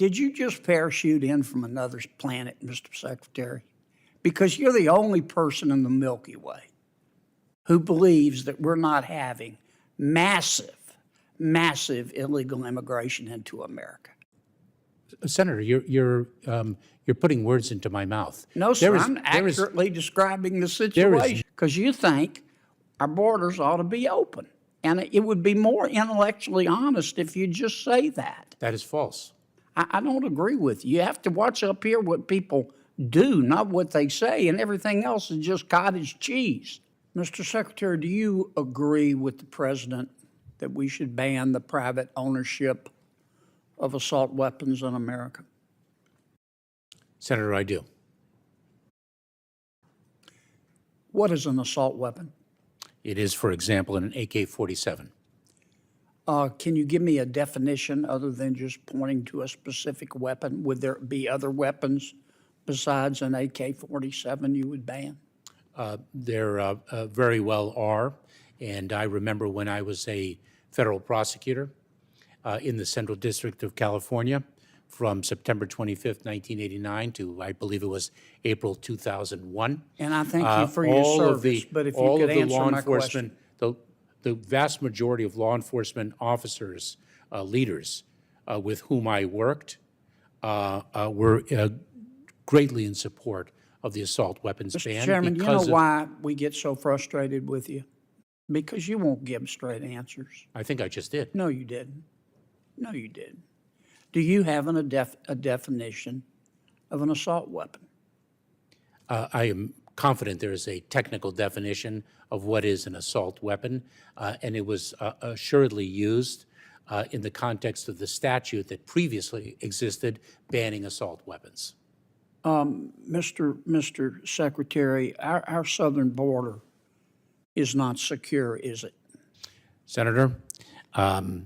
Did you just parachute in from another planet, Mr. Secretary? Because you're the only person in the Milky Way who believes that we're not having massive illegal immigration into America. Senator, you're putting words into my mouth. No, sir, I'm accurately describing the situation because you think our borders ought to be open. And it would be more intellectually honest if you just say that. That is false. I don't agree with you. You have to watch up here what people do, not what they say, and everything else is just cottage cheese. Mr. Secretary, do you agree with the President that we should ban the private ownership of assault weapons in America? Senator, I do. What is an assault weapon? It is, for example, an AK-47. Can you give me a definition other than just pointing to a specific weapon? Would there be other weapons besides an AK-47 you would ban? There very well are. And I remember when I was a federal prosecutor in the Central District of California from September 25th, 1989 to, I believe it was April 2001. And I thank you for your service, but if you could answer my question. The vast majority of law enforcement officers, leaders with whom I worked were greatly in support of the assault weapons ban. Mr. Chairman, you know why we get so frustrated with you? Because you won't give straight answers. I think I just did. No, you didn't. No, you didn't. Do you have a definition of an assault weapon? I am confident there is a technical definition of what is an assault weapon, and it was assuredly used in the context of the statute that previously existed banning assault weapons. Mr. Secretary, our southern border is not secure, is it? Senator, I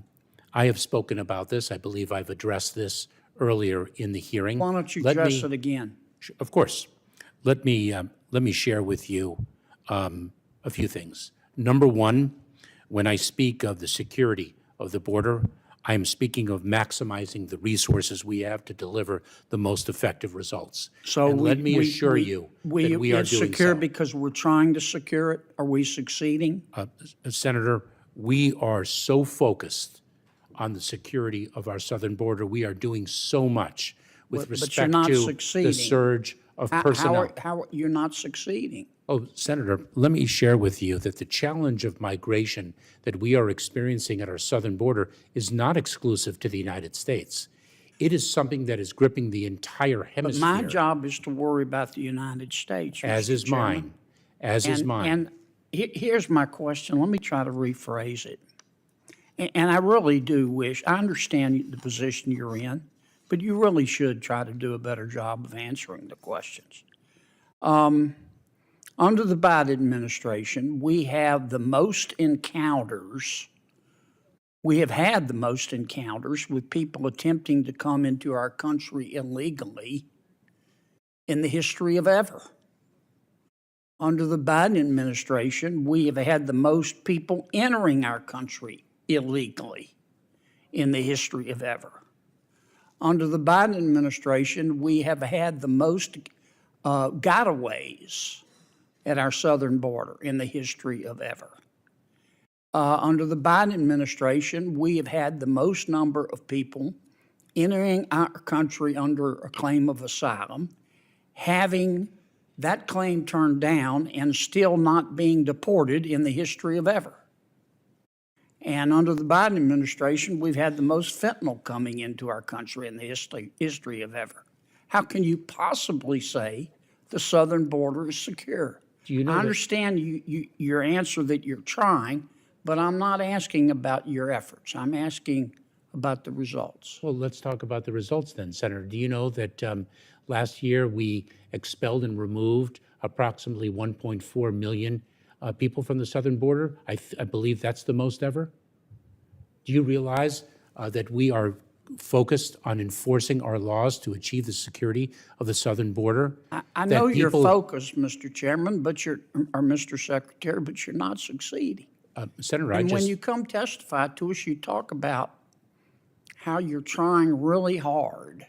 have spoken about this. I believe I've addressed this earlier in the hearing. Why don't you address it again? Of course. Let me share with you a few things. Number one, when I speak of the security of the border, I am speaking of maximizing the resources we have to deliver the most effective results. So and let me assure you that we are doing so. It's secure because we're trying to secure it? Are we succeeding? Senator, we are so focused on the security of our southern border. We are doing so much with respect to the surge of personnel. How you're not succeeding? Oh, Senator, let me share with you that the challenge of migration that we are experiencing at our southern border is not exclusive to the United States. It is something that is gripping the entire hemisphere. But my job is to worry about the United States, as is mine. As is mine. And here's my question. Let me try to rephrase it. And I really do wish, I understand the position you're in, but you really should try to do a better job of answering the questions. Under the Biden administration, we have the most encounters, we have had the most encounters with people attempting to come into our country illegally in the history of ever. Under the Biden administration, we have had the most people entering our country illegally in the history of ever. Under the Biden administration, we have had the most gotaways at our southern border in the history of ever. Under the Biden administration, we have had the most number of people entering our country under a claim of asylum, having that claim turned down and still not being deported in the history of ever. And under the Biden administration, we've had the most fentanyl coming into our country in the history of ever. How can you possibly say the southern border is secure? I understand your answer that you're trying, but I'm not asking about your efforts. I'm asking about the results. Well, let's talk about the results then, Senator. Do you know that last year we expelled and removed approximately 1.4 million people from the southern border? I believe that's the most ever. Do you realize that we are focused on enforcing our laws to achieve the security of the southern border? I know you're focused, Mr. Chairman, or Mr. Secretary, but you're not succeeding. Senator, and when you come testify to us, you talk about how you're trying really hard.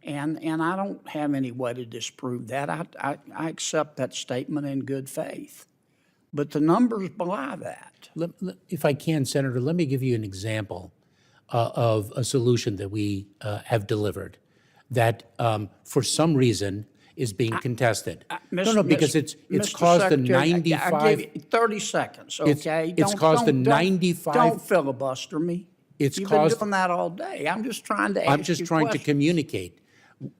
And I don't have any way to disprove that. I accept that statement in good faith. But the numbers belie that. If I can, Senator, let me give you an example of a solution that we have delivered that for some reason is being contested. Because it's Mr. caused the Secretary, I 95. give you 30 seconds, okay? It's caused the 95. Don't filibuster me. It's You've caused. been doing that all day. I'm just trying to ask you I'm just trying to questions. communicate.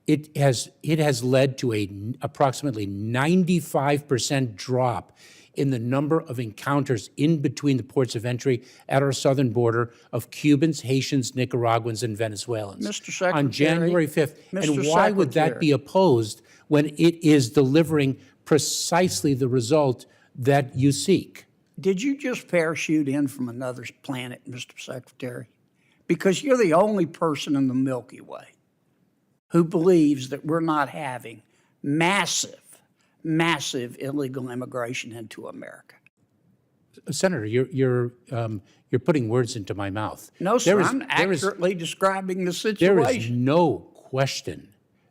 It has led to approximately 95% drop in the number of encounters in between the ports of entry at our southern border of Cubans, Haitians, Nicaraguans, and Venezuelans. Mr. Secretary, on January 5th. Mr. And why would that Secretary. be opposed when it is delivering precisely the result that you seek? Did you just parachute in from another planet, Mr. Secretary? Because you're the only person in the Milky Way who believes that we're not having massive illegal immigration into America. Senator, you're putting words into my mouth. No, sir, I'm there is- accurately describing the There is situation. no question.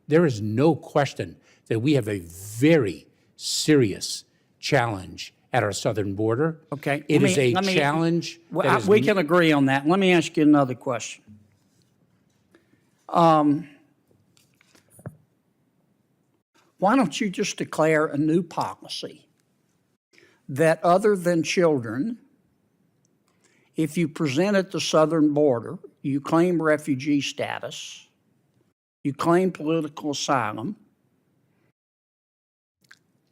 There is no question that we have a very serious challenge at our southern border. Okay, It let is me- a let me- challenge Well, that is we can agree on that. Let me ask you another question. Why don't you just declare a new policy that other than children, if you present at the southern border, you claim refugee status, you claim political asylum,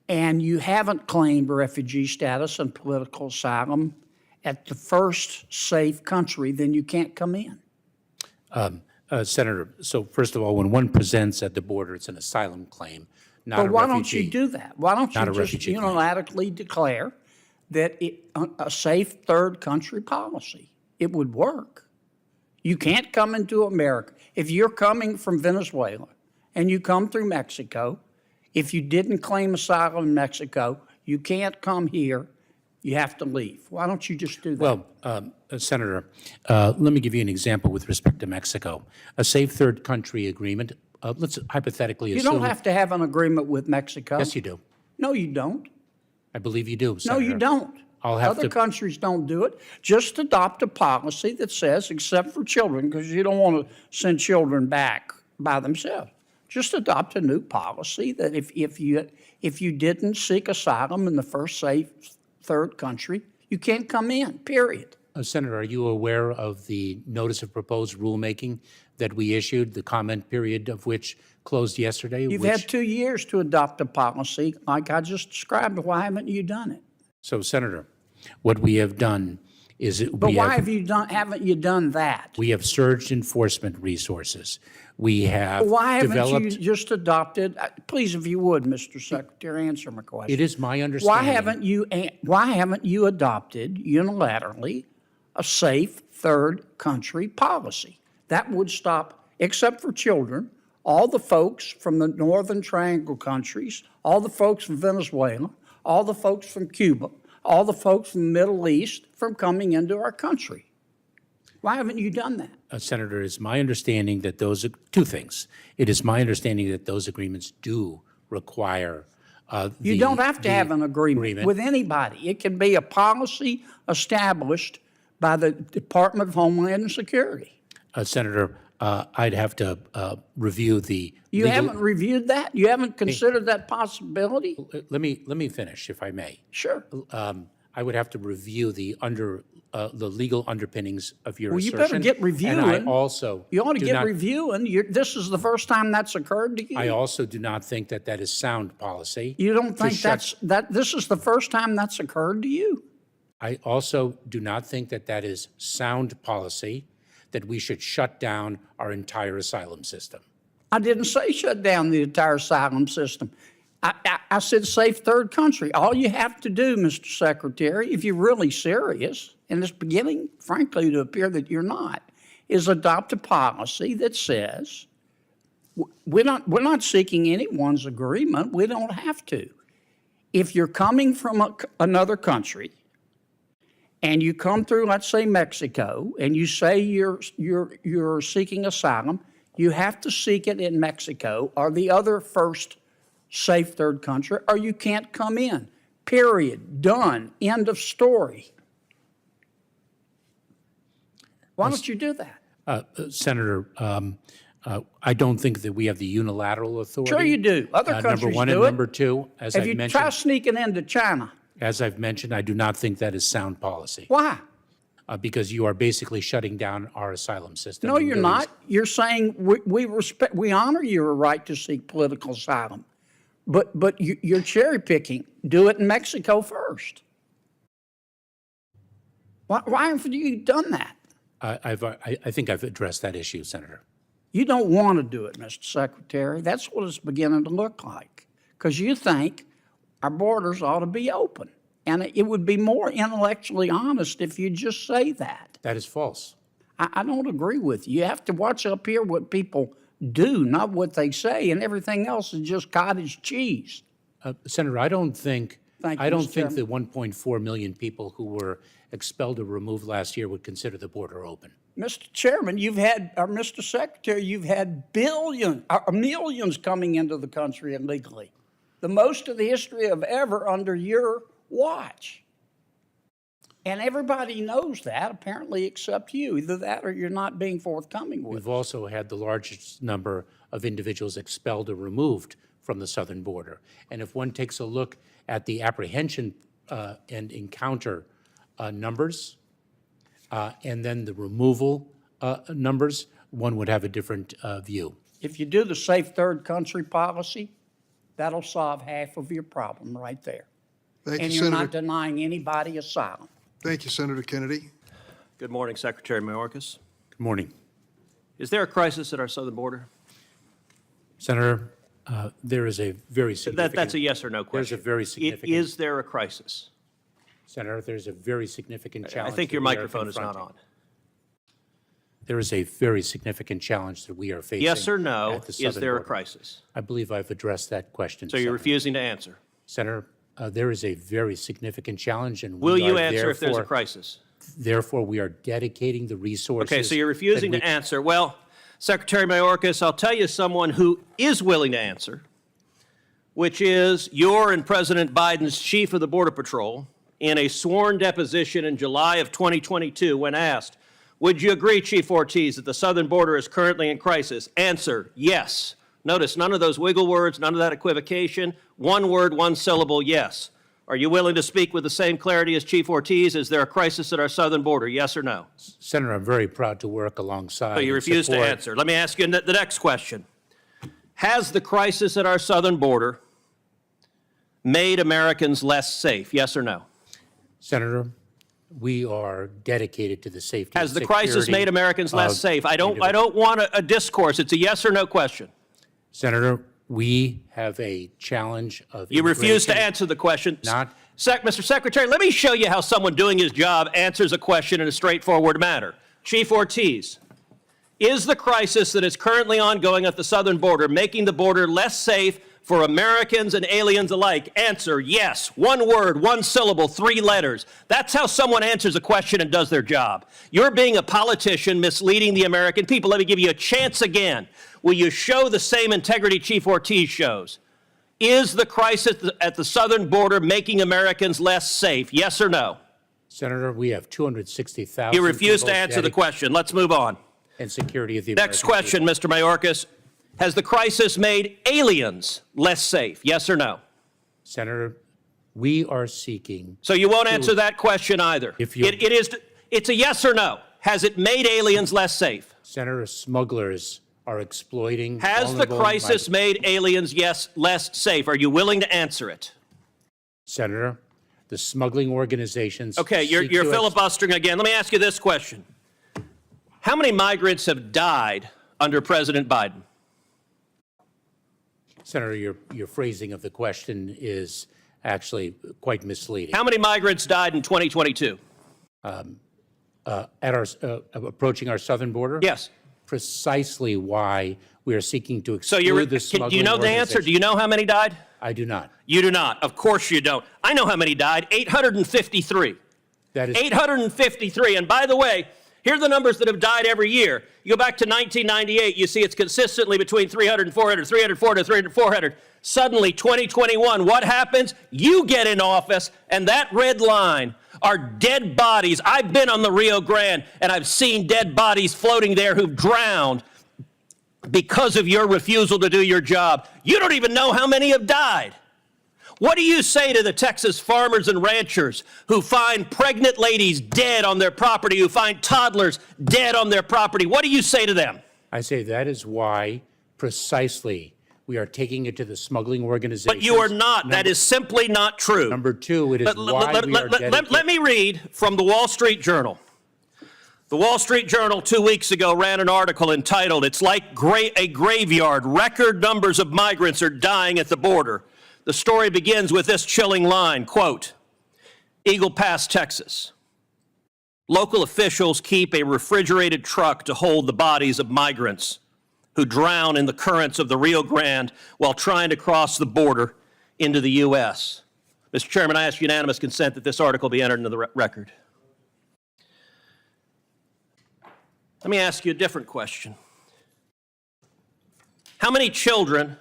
and you haven't claimed refugee status and political asylum at the first safe country, then you can't come in. Senator, so first of all, when one presents at the border, it's an asylum claim, not a But why refugee. don't you do that? Why don't Not you a just refugee claim. unilaterally declare that a safe third country policy? It would work. You can't come into America. If you're coming from Venezuela and you come through Mexico, if you didn't claim asylum in Mexico, you can't come here. You have to leave. Why don't you just do that? Well, Senator, let me give you an example with respect to Mexico. A safe third country agreement, let's hypothetically you assume. don't have to have an agreement with Mexico. Yes, you do. No, you don't. I believe you do, No, Senator. you don't. I'll have Other to- countries don't do it. Just adopt a policy that says, except for children, because you don't want to send children back by themselves. Just adopt a new policy that if you didn't seek asylum in the first safe third country, you can't come in, period. Senator, are you aware of the notice of proposed rulemaking that we issued, the comment period of which closed yesterday? You've had 2 years to adopt a policy like I just described. Why haven't you done it? So, Senator, what we have done is But why haven't you done that? we have surged enforcement resources. We have Why haven't developed. you just adopted, please, if you would, Mr. Secretary, answer my question. It is my understanding. Why haven't you adopted unilaterally a safe third country policy? That would stop, except for children, all the folks from the Northern Triangle countries, all the folks from Venezuela, all the folks from Cuba, all the folks from the Middle East from coming into our country. Why haven't you done that? Senator, it is my understanding that those two things. It is my understanding that those agreements do require. You don't have to have an agreement with anybody. It can be a policy established by the Department of Homeland Security. Senator, I'd have to review the. You haven't reviewed that? You haven't considered that possibility? Let me finish, if I may. Sure. I would have to review the legal underpinnings of your Well, you assertion. better get reviewing. And I also You ought to do get not- reviewing. This is the first time that's occurred to you. I also do not think that that is sound policy. You don't think shut- this is the first time that's occurred to you? I also do not think that that is sound policy, that we should shut down our entire asylum system. I didn't say shut down the entire asylum system. I said safe third country. All you have to do, Mr. Secretary, if you're really serious, and it's beginning, frankly, to appear that you're not, is adopt a policy that says we're not seeking anyone's agreement. We don't have to. If you're coming from another country and you come through, let's say Mexico, and you say you're seeking asylum, you have to seek it in Mexico or the other first safe third country, or you can't come in. Period. Done. End of story. Why don't you do that? Senator, I don't think that we have the unilateral authority. Sure you do. Other countries Number one do and it. number two, as Have I've you mentioned, tried sneaking into China? as I've mentioned, I do not think that is sound policy. Why? Because you are basically shutting down our asylum system. No, and you're there not. is- You're saying we honor your right to seek political asylum, but you're cherry picking. Do it in Mexico first. Why haven't you done that? I think I've addressed that issue, Senator. You don't want to do it, Mr. Secretary. That's what it's beginning to look like, because you think our borders ought to be open. And it would be more intellectually honest if you just say that. That is false. I don't agree with you. You have to watch up here what people do, not what they say, and everything else is just cottage cheese. Senator, I don't think Thank you, I don't Mr. think Chairman. the 1.4 million people who were expelled or removed last year would consider the border open. Mr. Chairman, Mr. Secretary, you've had millions coming into the country illegally. The most of the history of ever under your watch. And everybody knows that, apparently, except you. Either that or you're not being forthcoming with. We've also had the largest number of individuals expelled or removed from the southern border. And if one takes a look at the apprehension and encounter numbers, and then the removal numbers, one would have a different view. If you do the safe third country policy, that'll solve half of your problem right there. Thank you, And you're Senator. not denying anybody asylum. Thank you, Senator Kennedy. Good morning, Secretary Mayorkas. Good morning. Is there a crisis at our southern border? Senator, there is a very significant... That's a yes or no question. There's a very significant... Is there a crisis? Senator, there's a very significant challenge. I think that your we are microphone is not confronting. on. There is a very significant challenge that we are facing. Yes or no, at the is southern there a border. crisis? I believe I've addressed that question. So you're Senator. refusing to answer. Senator, there is a very significant challenge, and Will we you are answer if there's a therefore- crisis? Therefore, we are dedicating the resources. Okay, so you're refusing that to answer. Well, Secretary Mayorkas, I'll tell you someone who is willing to answer, which is your and President Biden's chief of the Border Patrol in a sworn deposition in July of 2022 when asked, would you agree, Chief Ortiz, that the southern border is currently in crisis? Answer, yes. Notice none of those wiggle words, none of that equivocation. One word, one syllable, yes. Are you willing to speak with the same clarity as Chief Ortiz? Is there a crisis at our southern border, yes or no? Senator, I'm very proud to work alongside. So you and refuse to support- answer. Let me ask you the next question. Has the crisis at our southern border made Americans less safe, yes or no? Senator, we are dedicated to the safety Has and the crisis security made Americans less of safe? I don't want a discourse. It's a yes or no question. Senator, we have a challenge of You refuse to immigration. answer the question. Not- Mr. Secretary, let me show you how someone doing his job answers a question in a straightforward manner. Chief Ortiz, is the crisis that is currently ongoing at the southern border making the border less safe for Americans and aliens alike? Answer, yes. One word, one syllable, 3 letters. That's how someone answers a question and does their job. You're being a politician misleading the American people. Let me give you a chance again. Will you show the same integrity Chief Ortiz shows? Is the crisis at the southern border making Americans less safe? Yes or no? Senator, we have 260,000 You refuse to people answer the dedicated- question. Let's move on. And security of the Next American question, Mr. Mayorkas. Has the crisis made aliens less safe? Yes or no? people. Senator, we are seeking... So you won't answer that question either. If you- It's a yes or no. Has it made aliens less safe? Senator, smugglers are exploiting... Has the vulnerable crisis migrants. made aliens, yes, less safe? Are you willing to answer it? Senator, the smuggling organizations... Okay, you're seek to filibustering again. Let me ask you this question. How many migrants have died under President Biden? Senator, your phrasing of the question is actually quite misleading. How many migrants died in 2022? Approaching our southern border? Yes. Precisely why we are seeking to So exclude the do smuggling you know the answer? Do you know how many died? I do not. You do not. Of course you don't. I know how many died. 853. That is 853. And by the way, here are the numbers that have died every year. You go back to 1998, you see it's consistently between 300 and 400, 300, 400, 300, 400. Suddenly, 2021, what happens? You get in office, and that red line are dead bodies. I've been on the Rio Grande, and I've seen dead bodies floating there who've drowned because of your refusal to do your job. You don't even know how many have died. What do you say to the Texas farmers and ranchers who find pregnant ladies dead on their property, who find toddlers dead on their property? What do you say to them? I say that is why precisely we are taking it to the smuggling organizations. But you are not. That is simply not true. Number two, it is why we are dedicated. Let me read from the Wall Street Journal. The Wall Street Journal 2 weeks ago ran an article entitled, "It's like a graveyard. Record numbers of migrants are dying at the border." The story begins with this chilling line, quote, Eagle Pass, Texas. Local officials keep a refrigerated truck to hold the bodies of migrants who drown in the currents of the Rio Grande while trying to cross the border into the U.S. Mr. Chairman, I ask unanimous consent that this article be entered into the record. Let me ask you a different question. How many children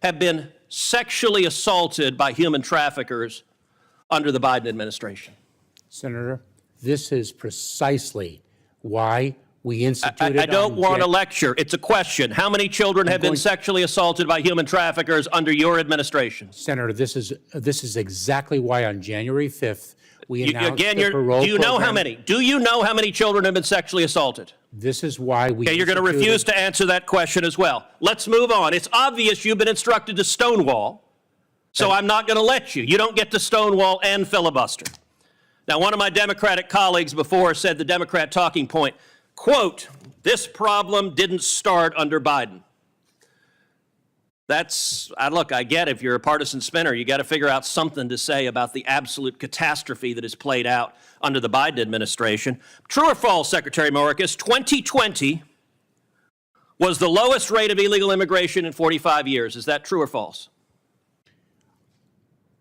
have been sexually assaulted by human traffickers under the Biden administration? Senator, this is precisely why we instituted. I don't want a lecture. It's a question. How many children have been sexually assaulted by human traffickers under your administration? Senator, this is exactly why on January 5th we announced the parole do you know program. how many? Do you know how many children have been sexually assaulted? This is why we. Okay, you're going to refuse to answer that question as well. Let's move on. It's obvious you've been instructed to stonewall, so I'm not going to let you. You don't get to stonewall and filibuster. Now, one of my Democratic colleagues before said the Democrat talking point, quote, "This problem didn't start under Biden." Look, I get if you're a partisan spinner, you got to figure out something to say about the absolute catastrophe that has played out under the Biden administration. True or false, Secretary Mayorkas, 2020 was the lowest rate of illegal immigration in 45 years. Is that true or false?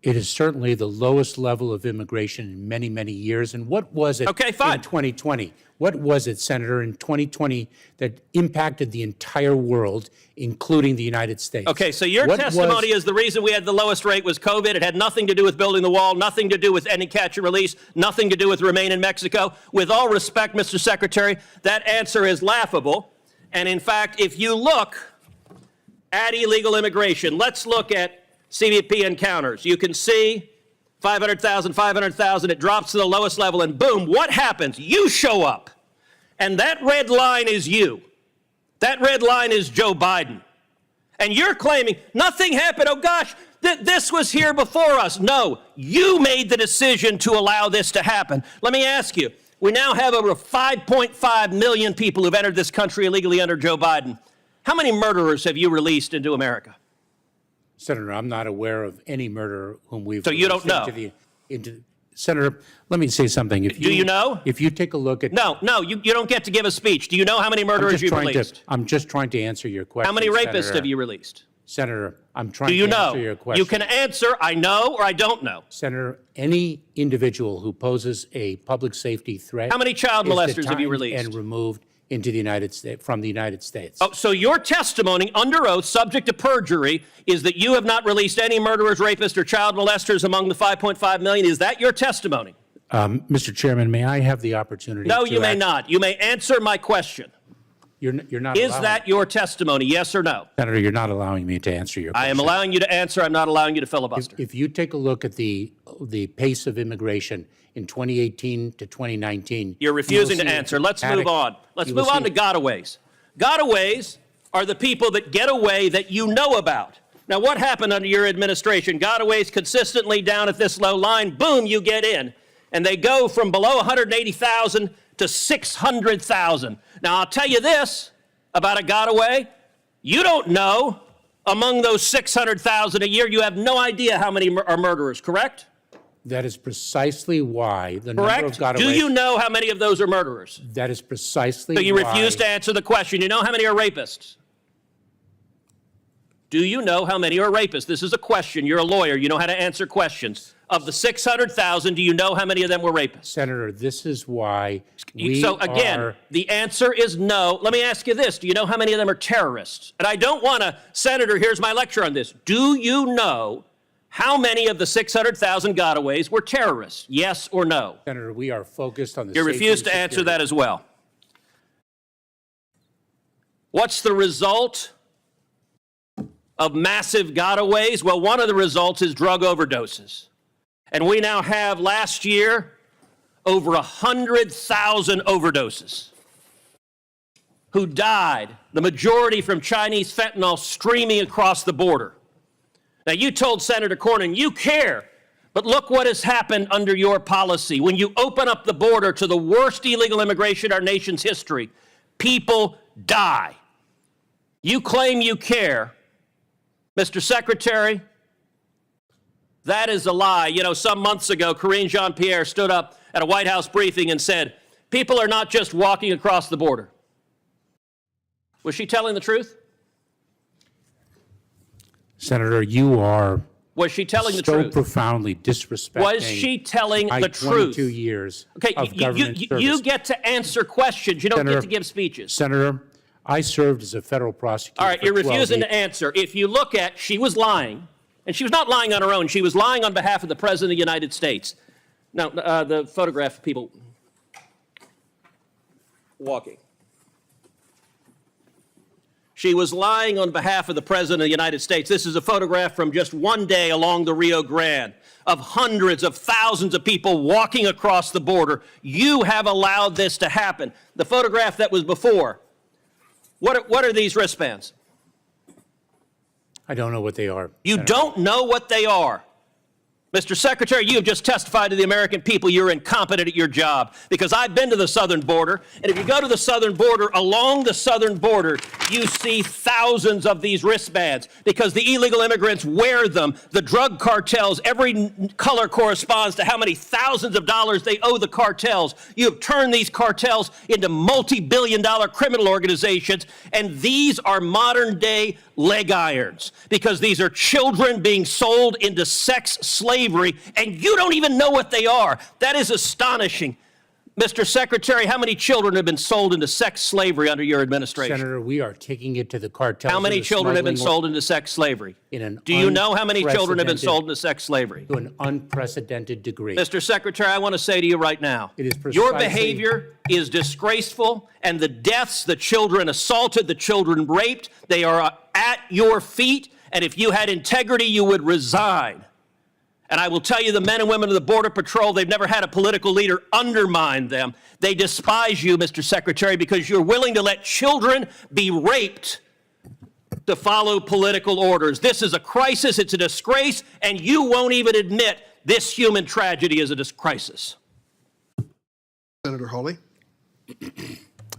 It is certainly the lowest level of immigration in many, many years. And what was it Okay, fine. in 2020? What was it, Senator, in 2020 that impacted the entire world, including the United States? Okay, so your testimony is the reason we had the lowest rate was COVID. It had nothing to do with building the wall, nothing to do with ending catch and release, nothing to do with Remain in Mexico. With all respect, Mr. Secretary, that answer is laughable. And in fact, if you look at illegal immigration, let's look at CBP encounters. You can see 500,000, 500,000, it drops to the lowest level, and boom, what happens? You show up. And that red line is you. That red line is Joe Biden. And you're claiming nothing happened. Oh gosh, this was here before us. No, you made the decision to allow this to happen. Let me ask you, we now have over 5.5 million people who've entered this country illegally under Joe Biden. How many murderers have you released into America? Senator, I'm not aware of any murderer whom we've. So you don't know? Senator, let me say something. Do you know? If you take a look at. No, you don't get to give a speech. Do you know how many murderers you've released? I'm just trying to answer your question. How many rapists Senator. have you released? Senator, I'm trying Do you to know? answer your question. You can answer, I know or I don't know. Senator, any individual who poses a public safety threat. How many child is molesters have you detained released? and removed into the United States, from the United States. Oh, so your testimony under oath, subject to perjury, is that you have not released any murderers, rapists, or child molesters among the 5.5 million. Is that your testimony? Mr. Chairman, may I have the opportunity No, to you may not. You may answer my question. You're not Is allowing, that your testimony, yes or no? Senator, you're not allowing me to answer your question. I am allowing you to answer. I'm not allowing you to filibuster. If you take a look at the pace of immigration in 2018 to 2019. You're refusing you'll to see answer. a Let's move on. Let's you will move on see- to gotaways. Gotaways are the people that get away that you know about. Now, what happened under your administration? Gotaways consistently down at this low line, boom, you get in. And they go from below 180,000 to 600,000. Now, I'll tell you this about a gotaway. You don't know, among those 600,000 a year, you have no idea how many are murderers, correct? That is precisely why the number of Correct? gotaways. Do you know how many of those are murderers? That is precisely So you why. refuse to answer the question. You know how many are rapists? Do you know how many are rapists? This is a question. You're a lawyer. You know how to answer questions. Of the 600,000, do you know how many of them were rapists? Senator, this is why we So again, are... the answer is no. Let me ask you this. Do you know how many of them are terrorists? And I don't want to, Senator, here's my lecture on this. Do you know how many of the 600,000 gotaways were terrorists? Yes or no? Senator, we are focused on the You safety refuse and to answer security. that as well. What's the result of massive gotaways? Well, one of the results is drug overdoses. And we now have, last year, over 100,000 overdoses who died, the majority from Chinese fentanyl streaming across the border. Now, you told Senator Cornyn you care, but look what has happened under your policy. When you open up the border to the worst illegal immigration in our nation's history, people die. You claim you care. Mr. Secretary, that is a lie. You know, some months ago, Karine Jean-Pierre stood up at a White House briefing and said, people are not just walking across the border. Was she telling the truth? Senator, you are Was she telling the so truth? profoundly disrespecting Was she telling my the truth? 22 years Okay, of government service. you get to answer questions. You don't Senator, get to give speeches. Senator, I served as a federal prosecutor. All right, for you're 12 refusing years. to answer. If you look at, she was lying, and she was not lying on her own. She was lying on behalf of the President of the United States. Now, the photograph of people walking. She was lying on behalf of the President of the United States. This is a photograph from just one day along the Rio Grande of hundreds of thousands of people walking across the border. You have allowed this to happen. The photograph that was before, what are these wristbands? I don't know what they are. You Senator. don't know what they are. Mr. Secretary, you have just testified to the American people you're incompetent at your job, because I've been to the southern border, and if you go to the southern border, along the southern border, you see thousands of these wristbands because the illegal immigrants wear them. The drug cartels, every color corresponds to how many thousands of dollars they owe the cartels. You have turned these cartels into multi-billion-dollar criminal organizations, and these are modern-day leg irons, because these are children being sold into sex slavery, and you don't even know what they are. That is astonishing. Mr. Secretary, how many children have been sold into sex slavery under your administration? Senator, we are taking it to the cartels. How many and the children have been smuggling sold into sex slavery? in an Do you know how many children have been unprecedented- sold into sex slavery? to an unprecedented degree? Mr. Secretary, I want to say to you right now, It is your precisely- behavior is disgraceful, and the deaths, the children assaulted, the children raped, they are at your feet, and if you had integrity, you would resign. And I will tell you, the men and women of the Border Patrol, they've never had a political leader undermine them. They despise you, Mr. Secretary, because you're willing to let children be raped to follow political orders. This is a crisis, it's a disgrace, and you won't even admit this human tragedy is a crisis. Senator Hawley.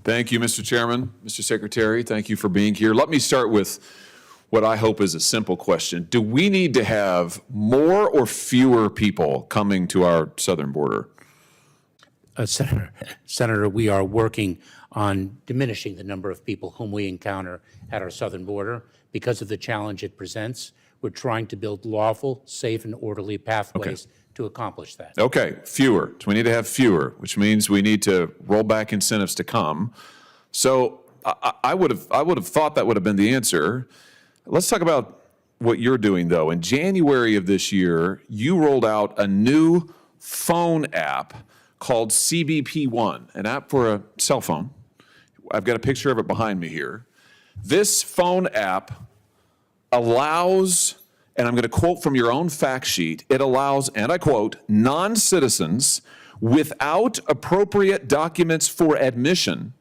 Thank you, Mr. Chairman. Mr. Secretary, thank you for being here. Let me start with what I hope is a simple question. Do we need to have more or fewer people coming to our southern border? Senator, we are working on diminishing the number of people whom we encounter at our southern border because of the challenge it presents. We're trying to build lawful, safe, and orderly pathways to accomplish that. Okay, fewer. So we need to have fewer, which means we need to roll back incentives to come. So I would have thought that would have been the answer. Let's talk about what you're doing, though. In January of this year, you rolled out a new phone app called CBP One, an app for a cell phone. I've got a picture of it behind me here. This phone app allows, and I'm going to quote from your own fact sheet, it allows, and I quote, non-citizens without appropriate documents for admission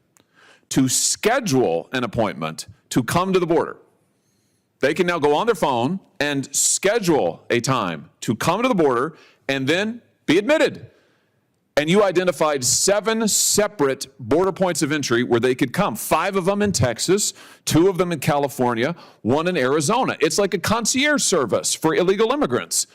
to schedule an appointment to come to the border. They can now go on their phone and schedule a time to come to the border and then be admitted. And you identified 7 separate border points of entry where they could come. 5 of them in Texas, 2 of them in California, 1 in Arizona. It's like a concierge service for illegal immigrants.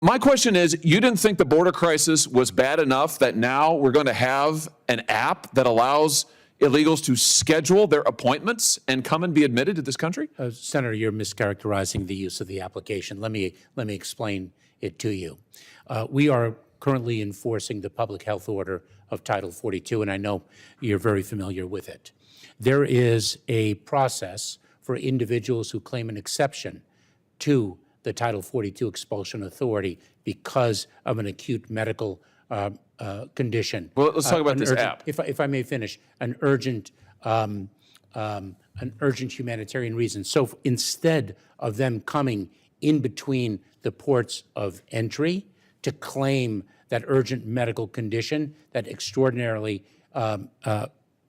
My question is, you didn't think the border crisis was bad enough that now we're going to have an app that allows illegals to schedule their appointments and come and be admitted to this country? Senator, you're mischaracterizing the use of the application. Let me explain it to you. We are currently enforcing the public health order of Title 42, and I know you're very familiar with it. There is a process for individuals who claim an exception to the Title 42 expulsion authority because of an acute medical condition. Well, let's talk about this urgent, app. If I may finish, an urgent humanitarian reason. So instead of them coming in between the ports of entry to claim that urgent medical condition, that extraordinarily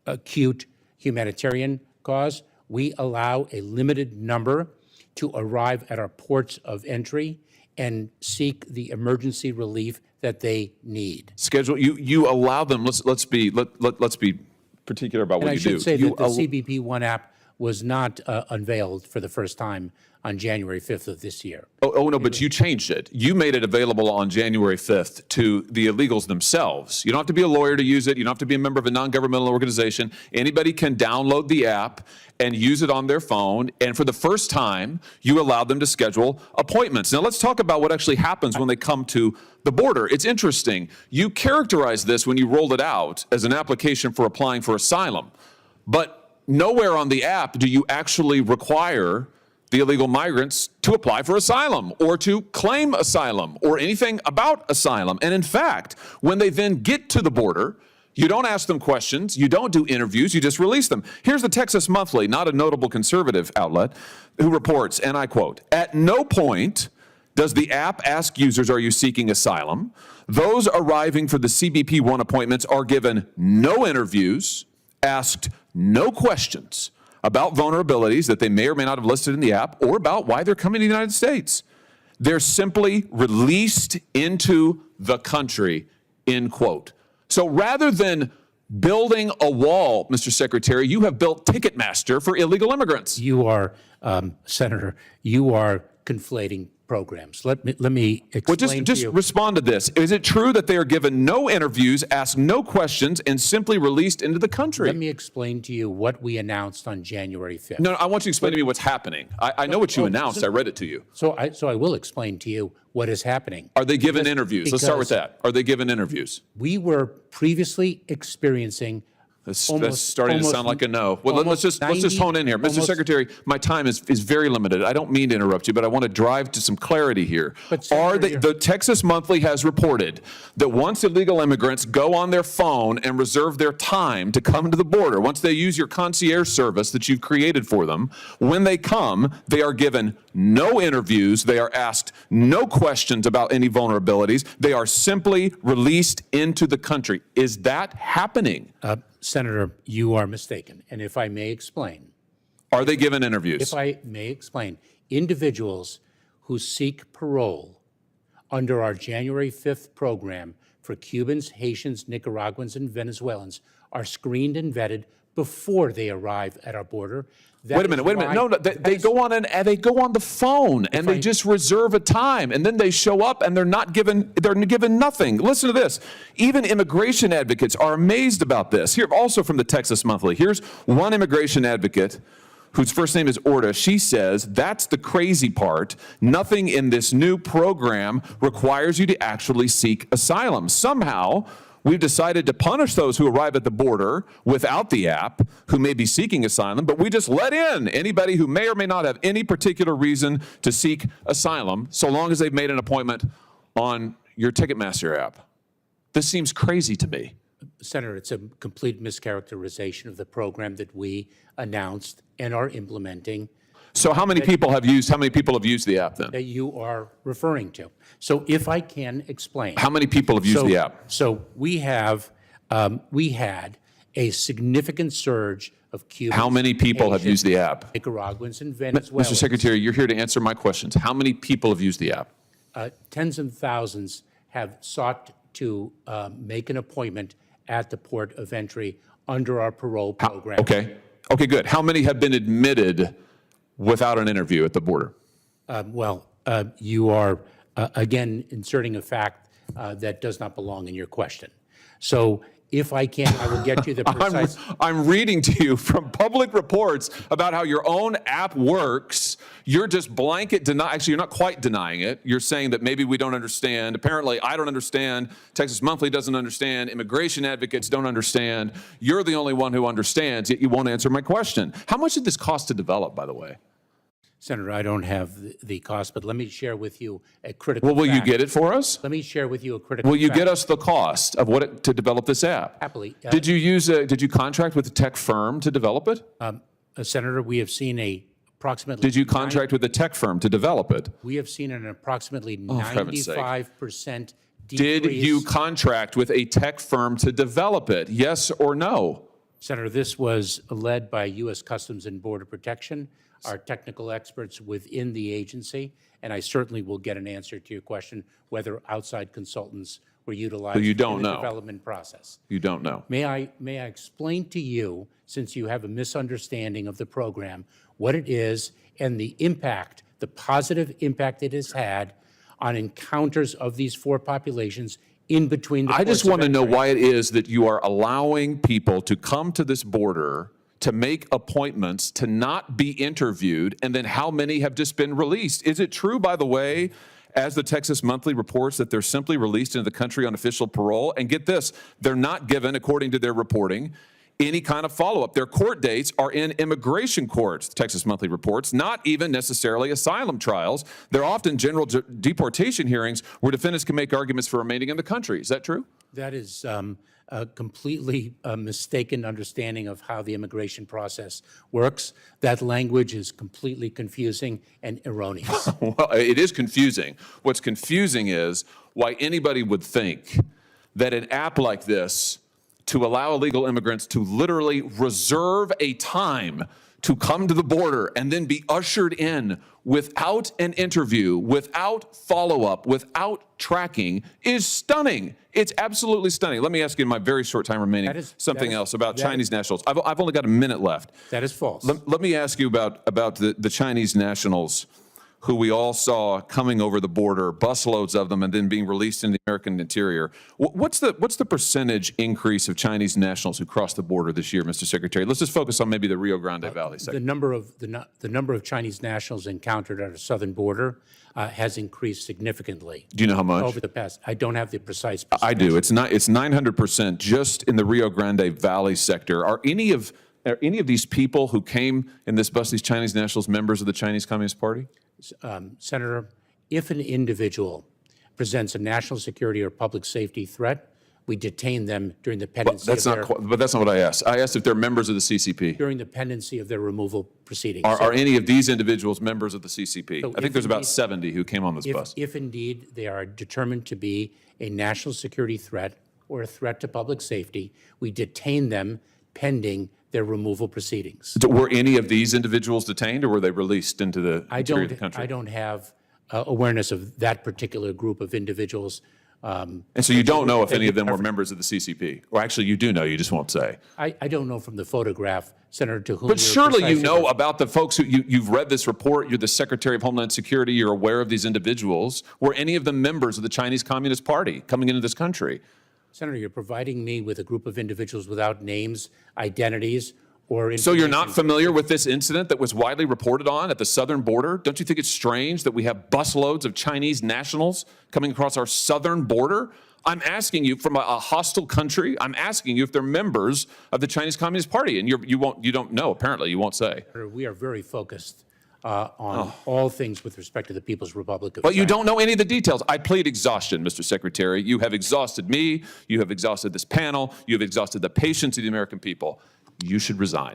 acute humanitarian cause, we allow a limited number to arrive at our ports of entry and seek the emergency relief that they need. Schedule, you allow them, let's be particular about And what I you should do. say You that the CBP One app was not unveiled for the first time on January 5th of this year. Oh, no, but you changed it. You made it available on January 5th to the illegals themselves. You don't have to be a lawyer to use it. You don't have to be a member of a non-governmental organization. Anybody can download the app and use it on their phone. And for the first time, you allowed them to schedule appointments. Now, let's talk about what actually happens when they come to the border. It's interesting. You characterized this when you rolled it out as an application for applying for asylum. But nowhere on the app do you actually require the illegal migrants to apply for asylum or to claim asylum or anything about asylum. And in fact, when they then get to the border, you don't ask them questions, you don't do interviews, you just release them. Here's the Texas Monthly, not a notable conservative outlet, who reports, and I quote, "At no point does the app ask users, are you seeking asylum? Those arriving for the CBP One appointments are given no interviews, asked no questions about vulnerabilities that they may or may not have listed in the app or about why they're coming to the United States. They're simply released into the country," end quote. So rather than building a wall, Mr. Secretary, you have built Ticketmaster for illegal immigrants. You are, Senator, you are conflating programs. Let me explain Well, to just you. respond to this. Is it true that they are given no interviews, asked no questions, and simply released into the country? Let me explain to you what we announced on January 5th. No, I want you to explain to me what's happening. I know what you announced. I read it to you. So I will explain to you what is happening. Are they given interviews? Let's start with because that. Are they given interviews? We were previously experiencing That's almost- starting to almost- sound like a no. Well, let's just 90 hone in here. Mr. almost- Secretary, my time is very limited. I don't mean to interrupt you, but I want to drive to some clarity here. But Senator, The Texas Monthly has reported that once illegal immigrants go on their phone and reserve their time to come to the border, once they use your concierge service that you've created for them, when they come, they are given no interviews. They are asked no questions about any vulnerabilities. They are simply released into the country. Is that happening? Senator, you are mistaken. And if I may explain, Are they given interviews? if I may explain, individuals who seek parole under our January 5th program for Cubans, Haitians, Nicaraguans, and Venezuelans are screened and vetted before they arrive at our border. Wait a minute. No, they go on the phone and they just reserve a time, and then they show up and they're given nothing. Listen to this. Even immigration advocates are amazed about this. Here, also from the Texas Monthly. Here's one immigration advocate whose first name is Orta. She says, that's the crazy part. Nothing in this new program requires you to actually seek asylum. Somehow, we've decided to punish those who arrive at the border without the app, who may be seeking asylum, but we just let in anybody who may or may not have any particular reason to seek asylum, so long as they've made an appointment on your Ticketmaster app. This seems crazy to me. Senator, it's a complete mischaracterization of the program that we announced and are implementing So how many people have used the app then? that you are referring to. So if I can explain. How many people have used the app? So we had a significant surge of Cubans. How many people have used the app? Nicaraguans and Venezuelans. Mr. Secretary, you're here to answer my questions. How many people have used the app? Tens of thousands have sought to make an appointment at the port of entry under our parole program. Okay, good. How many have been admitted without an interview at the border? You are, again, inserting a fact that does not belong in your question. So If I can, I will get you the precise. I'm reading to you from public reports about how your own app works. You're just blanket denying. Actually, you're not quite denying it. You're saying that maybe we don't understand. Apparently, I don't understand. Texas Monthly doesn't understand. Immigration advocates don't understand. You're the only one who understands, yet you won't answer my question. How much did this cost to develop, by the way? Senator, I don't have the cost, but let me share with you a critical Well, will you fact. get it for us? Let me share with you a critical Will you fact. get us the cost of what it, to develop this app? Happily. Did you contract with a tech firm to develop it? Senator, we have seen approximately. Did you contract with a tech firm to develop it? We have seen an approximately heaven's sake. 95% decrease. Did you contract with a tech firm to develop it? Yes or no? Senator, this was led by U.S. Customs and Border Protection, our technical experts within the agency, and I certainly will get an answer to your question whether outside consultants were utilized you don't in the know. development process. You don't know. May I explain to you, since you have a misunderstanding of the program, what it is and the impact, the positive impact it has had on encounters of these four populations in between the I just ports of want to know entry. why it is that you are allowing people to come to this border to make appointments, to not be interviewed, and then how many have just been released? Is it true, by the way, as the Texas Monthly reports, that they're simply released into the country on official parole? And get this, they're not given, according to their reporting, any kind of follow-up. Their court dates are in immigration courts, the Texas Monthly reports, not even necessarily asylum trials. They're often general deportation hearings where defendants can make arguments for remaining in the country. Is that true? That is a completely mistaken understanding of how the immigration process works. That language is completely confusing and erroneous. Well, it is confusing. What's confusing is why anybody would think that an app like this to allow illegal immigrants to literally reserve a time to come to the border and then be ushered in without an interview, without follow-up, without tracking is stunning. It's absolutely stunning. Let me ask you in my very short time remaining something else about Chinese nationals. I've only got a minute left. That is false. Let me ask you about the Chinese nationals who we all saw coming over the border, busloads of them, and then being released in the American interior. What's the percentage increase of Chinese nationals who crossed the border this year, Mr. Secretary? Let's just focus on maybe the Rio Grande Valley The segment. number of Chinese nationals encountered at our southern border has increased significely. Do you know how much? Over the past, I don't have the precise. I do. It's 900% just in the Rio Grande Valley sector. Are any of these people who came in this bus, these Chinese nationals, members of the Chinese Communist Party? Senator, if an individual presents a national security or public safety threat, we detain them during the pendency But that's not what I asked. I asked if they're members of the CCP. during the pendency of their removal proceedings. Are any of these individuals members of the CCP? So I think if there's about indeed- 70 who came on this bus. If indeed they are determined to be a national security threat or a threat to public safety, we detain them pending their removal proceedings. Were any of these individuals detained, or were they released into the interior of the country? I don't have awareness of that particular group of individuals. And so you don't know if any of them were members of the CCP? Or actually, you do know, you just won't say. I don't know from the photograph, Senator, to whom But you're surely you precisely know about the folks who, you've read this report, you're the Secretary of Homeland Security, you're aware of these individuals. Were any of them members of the Chinese Communist Party coming into this country? Senator, you're providing me with a group of individuals without names, identities, or So you're not information. familiar with this incident that was widely reported on at the southern border? Don't you think it's strange that we have busloads of Chinese nationals coming across our southern border? I'm asking you from a hostile country, I'm asking you if they're members of the Chinese Communist Party, and you don't know, apparently, you won't say. We are very focused on all things with respect to the People's Republic of But you China. don't know any of the details. I plead exhaustion, Mr. Secretary. You have exhausted me, you have exhausted this panel, you have exhausted the patience of the American people. You should resign.